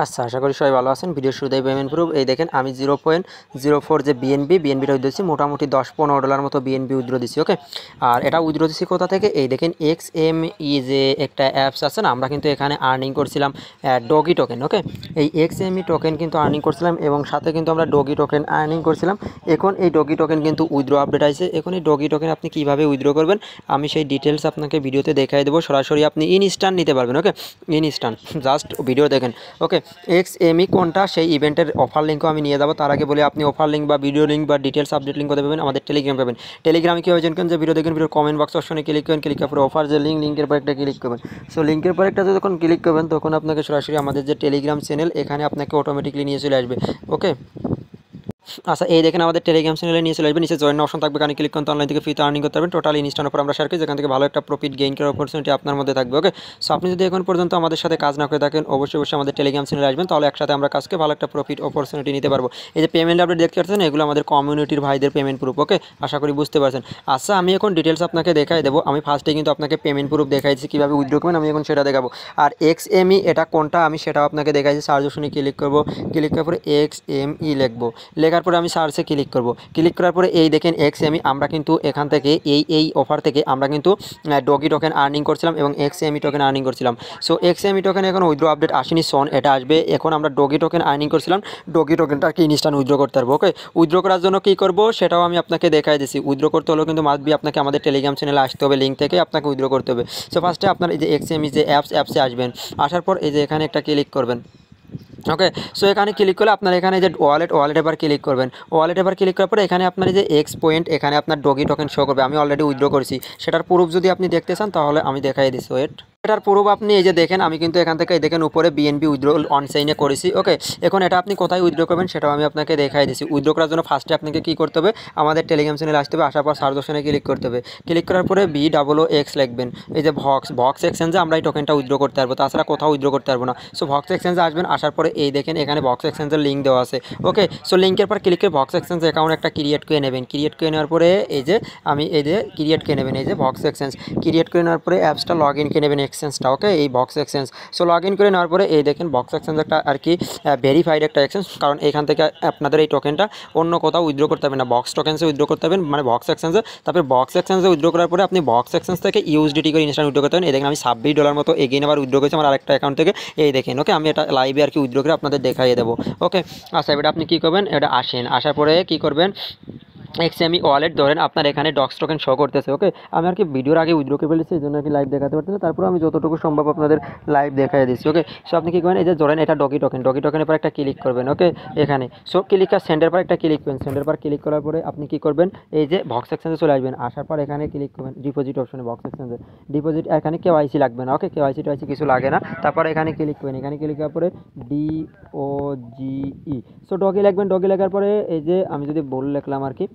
আচ্ছা, আশা করি সবাই ভালো আছেন। ভিডিও শুরুতেই পেমেন্ট প্রুফ এই দেখেন, আমি 0.04 যে বিএনবিটা উইথড্র দিচ্ছি, মোটামুটি $10-15 মতো বিএনবি উইথড্র দিচ্ছি। ওকে, আর এটা উইথড্র দিচ্ছি কোথা থেকে? এই দেখেন XME যে একটা অ্যাপস আছে না, আমরা কিন্তু এখানে আর্নিং করছিলাম ডগি টোকেন। ওকে, এই XME টোকেন কিন্তু আর্নিং করছিলাম এবং সাথে কিন্তু আমরা ডগি টোকেন আর্নিং করছিলাম। এখন এই ডগি টোকেন কিন্তু উইথড্র আপডেট আছে। এখন এই ডগি টোকেন আপনি কীভাবে উইথড্র করবেন আমি সেই ডিটেলস আপনাকে ভিডিওতে দেখাই দেবো। সরাসরি আপনি ইনস্ট্যান্ট নিতে পারবেন। ওকে, ইনস্ট্যান্ট, জাস্ট ভিডিও দেখেন। ওকে, XME কোনটা সেই ইভেন্টের অফার লিঙ্কও আমি নিয়ে যাবো। তার আগে বলে আপনি অফার লিঙ্ক বা ভিডিও লিঙ্ক বা ডিটেলস আপডেট লিঙ্ক কোথায় পাবেন? আমাদের টেলিগ্রাম পাবেন। টেলিগ্রামে কীভাবে জয়েন করেন? যে ভিডিও দেখেন, ভিডিও কমেন্ট বক্স অপশনে ক্লিক করেন, ক্লিক করার পর অফার যে লিঙ্কের পর একটা ক্লিক করবেন। সো লিঙ্কের পর একটা যখন ক্লিক করবেন তখন আপনাকে সরাসরি আমাদের যে টেলিগ্রাম চ্যানেল এখানে আপনাকে অটোমেটিকলি নিয়ে চলে আসবে। ওকে, আচ্ছা, এই দেখেন আমাদের টেলিগ্রাম চ্যানেলে নিয়ে চলে আসবেন। নিচে জয়েন অপশন থাকবে, কানে ক্লিক করতে অনলাইন থেকে ফ্রিতে আর্নিং করতে পারবেন। টোটাল ইনস্ট্যান্ট উপর আমরা শেয়ার করি, যেখান থেকে ভালো একটা প্রফিট গেইন করার অপরচুনিটি আপনার মধ্যে থাকবে। ওকে, সো আপনি যদি এখন পর্যন্ত আমাদের সাথে কাজ না করে থাকেন অবশ্যই আমাদের টেলিগ্রাম চ্যানেলে আসবেন, তাহলে একসাথে আমরা কাজকে ভালো একটা প্রফিট অপরচুনিটি নিতে পারবো। এই যে পেমেন্ট আপডেট দেখতে পাচ্ছেন, এগুলো আমাদের কমিউনিটির ভাইদের পেমেন্ট প্রুফ। ওকে, আশা করি বুঝতে পারছেন। আচ্ছা, আমি এখন ডিটেলস আপনাকে দেখাই দেবো। আমি ফার্স্টে কিন্তু আপনাকে পেমেন্ট প্রুফ দেখাইছি কীভাবে উইথড্র করবেন, আমি এখন সেটা দেখাবো। আর XME এটা কোনটা আমি সেটাও আপনাকে দেখাইছি। সার্চ অপশনে ক্লিক করবো, ক্লিক করার পরে XME লিখবো, লেখার পরে আমি সার্চে ক্লিক করবো। ক্লিক করার পরে এই দেখেন XME, আমরা কিন্তু এখান থেকে এই অফার থেকে আমরা কিন্তু ডগি টোকেন আর্নিং করছিলাম এবং XME টোকেন আর্নিং করছিলাম। সো XME টোকেন এখন উইথড্র আপডেট আসেনি, সন এটা আসবে। এখন আমরা ডগি টোকেন আর্নিং করছিলাম, ডগি টোকেনটা কি ইনস্ট্যান্ট উইথড্র করতে পারবো। ওকে, উইথড্র করার জন্য কী করবো সেটাও আমি আপনাকে দেখাই দিচ্ছি। উইথড্র করতে হলেও কিন্তু মাস্ট বি আপনাকে আমাদের টেলিগ্রাম চ্যানেলে আসতে হবে, লিঙ্ক থেকে আপনাকে উইথড্র করতে হবে। সো ফার্স্টে আপনার এই যে XME যে অ্যাপসে আসবেন, আসার পর এই যে এখানে একটা ক্লিক করবেন। ওকে, সো এখানে ক্লিক করলে আপনার এখানে যে ওয়ালেট এবার ক্লিক করবেন। ওয়ালেট এবার ক্লিক করার পরে এখানে আপনার যে এক্স পয়েন্ট, এখানে আপনার ডগি টোকেন শো করবে। আমি অলরেডি উইথড্র করেছি, সেটার প্রুফ যদি আপনি দেখতে চান তাহলে আমি দেখাই দিচ্ছি। ওয়েট, এটার প্রুফ আপনি এই যে দেখেন, আমি কিন্তু এখান থেকে দেখেন উপরে বিএনবি উইথড্র অনসাইনে করেছি। ওকে, এখন এটা আপনি কোথায় উইথড্র করবেন সেটাও আমি আপনাকে দেখাই দিচ্ছি। উইথড্র করার জন্য ফার্স্টে আপনাকে কী করতে হবে? আমাদের টেলিগ্রাম চ্যানেলে আসতে হবে, আসার পর সার্চ অপশনে ক্লিক করতে হবে। ক্লিক করার পরে BXX লিখবেন। এই যে ভক্স এক্সচেঞ্জে আমরা এই টোকেনটা উইথড্র করতে পারবো, তাছাড়া কোথাও উইথড্র করতে পারবো না। সো ভক্স এক্সচেঞ্জে আসবেন, আসার পরে এই দেখেন এখানে ভক্স এক্সচেঞ্জের লিঙ্ক দেওয়া আছে। ওকে, সো লিঙ্কের পর ক্লিক করে ভক্স এক্সচেঞ্জ অ্যাকাউন্ট একটা ক্রিয়েট করে নেবেন। ক্রিয়েট করে নেওয়ার পরে এই যে আমি এই যে ক্রিয়েট করে নেবেন, এই যে ভক্স এক্সচেঞ্জ ক্রিয়েট করে নেওয়ার পরে অ্যাপসটা লগ ইন করে নেবেন, এক্সচেঞ্জটা। ওকে, এই Volks exchange. So log in করে নেওয়ার পরে এই দেখেন ভক্স এক্সচেঞ্জ একটা আর কি ভেরিফাইড একটা এক্সচেঞ্জ, কারণ এখান থেকে আপনাদের এই টোকেনটা অন্য কোথাও উইথড্র করতে হবে না, বক্স টোকেন্সে উইথড্র করতে হবে, মানে ভক্স এক্সচেঞ্জে। তারপরে বক্স এক্সচেঞ্জে উইথড্র করার পরে আপনি বক্স এক্সচেঞ্জ থেকে USDT করে ইনস্ট্যান্ট উইথড্র করতে পারেন। এই দেখেন আমি $26 মতো এগেইন আবার উইথড্র করেছি আমার আরেকটা অ্যাকাউন্ট থেকে। এই দেখেন, ওকে, আমি এটা লাইভে আর কি উইথড্র করে আপনাদের দেখাইয়ে দেবো। ওকে, আচ্ছা, এটা আপনি কী করবেন? এটা আসেন, আসার পরে কী করবেন? XME ওয়ালেট ধরেন আপনার এখানে ডক্স টোকেন শো করতেছে। ওকে, আমি আর কি ভিডিওর আগে উইথড্র করে ফেলেছি, এই জন্য আর কি লাইভ দেখাতে পারতেছি না। তারপর আমি যতটুকু সম্ভব আপনাদের লাইভ দেখাই দিচ্ছি। ওকে, সো আপনি কী করেন? এই যে ধরেন এটা ডগি টোকেনের পর একটা ক্লিক করবেন। ওকে, এখানে সো ক্লিক আর সেন্ডের পর একটা ক্লিক করবেন। সেন্ডের পর ক্লিক করার পরে আপনি কী করবেন? এই যে ভক্স এক্সচেঞ্জে চলে আসবেন, আসার পর এখানে ক্লিক করবেন ডিপোজিট অপশনে, ভক্স এক্সচেঞ্জে ডিপোজিট। এখানে KYC লাগবে না। ওকে, KYC কিছু লাগে না। তারপর এখানে ক্লিক করবেন, এখানে ক্লিক করার পরে DOGE, সো ডগি লিখবেন। ডগি লেখার পরে এই যে আমি যদি ভুল লিখলাম আর কি,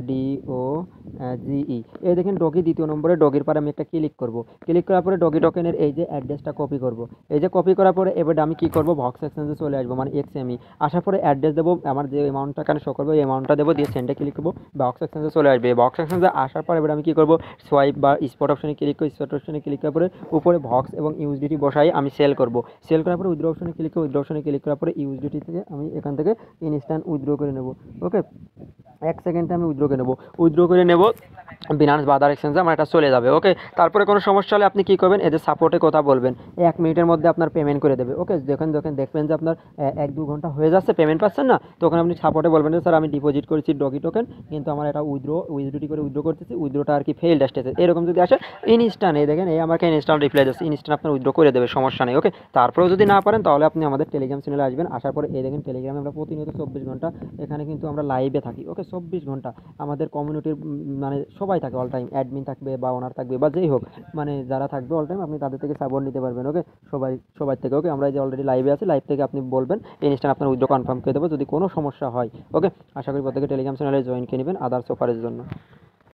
DOGE, এই দেখেন ডগি দ্বিতীয় নম্বরে, ডগির পরে আমি একটা ক্লিক করব। ক্লিক করার পরে ডগি টোকেনের এই যে অ্যাড্রেসটা কপি করব। এই যে কপি করার পরে এবার আমি কী করব? ভক্স এক্সচেঞ্জে চলে আসবো, মানে XME। আসার পরে অ্যাড্রেস দেবো, আমার যে অ্যামাউন্টটা এখানে শো করবো এই অ্যামাউন্টটা দেবো, দিয়ে সেন্ডে ক্লিক করবো, বক্স এক্সচেঞ্জে চলে আসবে। বক্স এক্সচেঞ্জে আসার পর এবার আমি কী করব? সোয়াইপ বা স্পট অপশনে ক্লিক করি। স্পট অপশনে ক্লিক করার পরে উপরে ভক্স এবং USDT বসাই আমি সেল করব। সেল করার পরে উইথড্র অপশনে ক্লিক করে উইথড্র অপশনে ক্লিক করার পরে USDT থেকে আমি এখান থেকে ইনস্ট্যান্ট উইথড্র করে নেব। ওকে, 1 সেকেন্ডে আমি উইথড্র করে নেব। উইথড্র করে নেব বিনান্স বা আদার এক্সচেঞ্জে, আমার এটা চলে যাবে। ওকে, তারপরে কোনো সমস্যা হলে আপনি কী করবেন? এদের সাপোর্টে কথা বলবেন, 1 মিনিটের মধ্যে আপনার পেমেন্ট করে দেবে। ওকে, দেখবেন যে আপনার 1-2 ঘন্টা হয়ে যাচ্ছে, পেমেন্ট পাচ্ছেন না, তখন আপনি সাপোর্টে বলবেন যে স্যার আমি ডিপোজিট করেছি ডগি টোকেন, কিন্তু আমার এটা USDT করে উইথড্র করতেছি, উইথড্রটা আর কি ফেইল্ড আসতেছে, এরকম যদি আসে ইনস্ট্যান্ট এই দেখেন এই আমাকে ইনস্ট্যান্ট রিপ্লাই দিচ্ছে, ইনস্ট্যান্ট আপনার উইথড্র করে দেবে, সমস্যা নেই। ওকে, তারপরেও যদি না পারেন তাহলে আপনি আমাদের টেলিগ্রাম চ্যানেলে আসবেন। আসার পরে এই দেখেন টেলিগ্রামে আমরা প্রতিনিয়ত 24 ঘন্টা এখানে কিন্তু আমরা লাইভে থাকি। ওকে, 24 ঘন্টা আমাদের কমিউনিটির মানে সবাই থাকে, অল টাইম অ্যাডমিন থাকবে বা ওনার থাকবে বা যেই হোক, মানে যারা থাকবে অল টাইম আপনি তাদের থেকে সাপোর্ট নিতে পারবেন। ওকে, সবাই থেকে। ওকে, আমরা এই যে অলরেডি লাইভে আছি, লাইভ থেকে আপনি বলবেন ইনস্ট্যান্ট আপনার উইথড্র কনফার্ম করে দেবো যদি কোনো সমস্যা হয়। ওকে, আশা করি প্রত্যেকে টেলিগ্রাম চ্যানেলে জয়েন করে নেবেন আদার্স অফারের জন্য।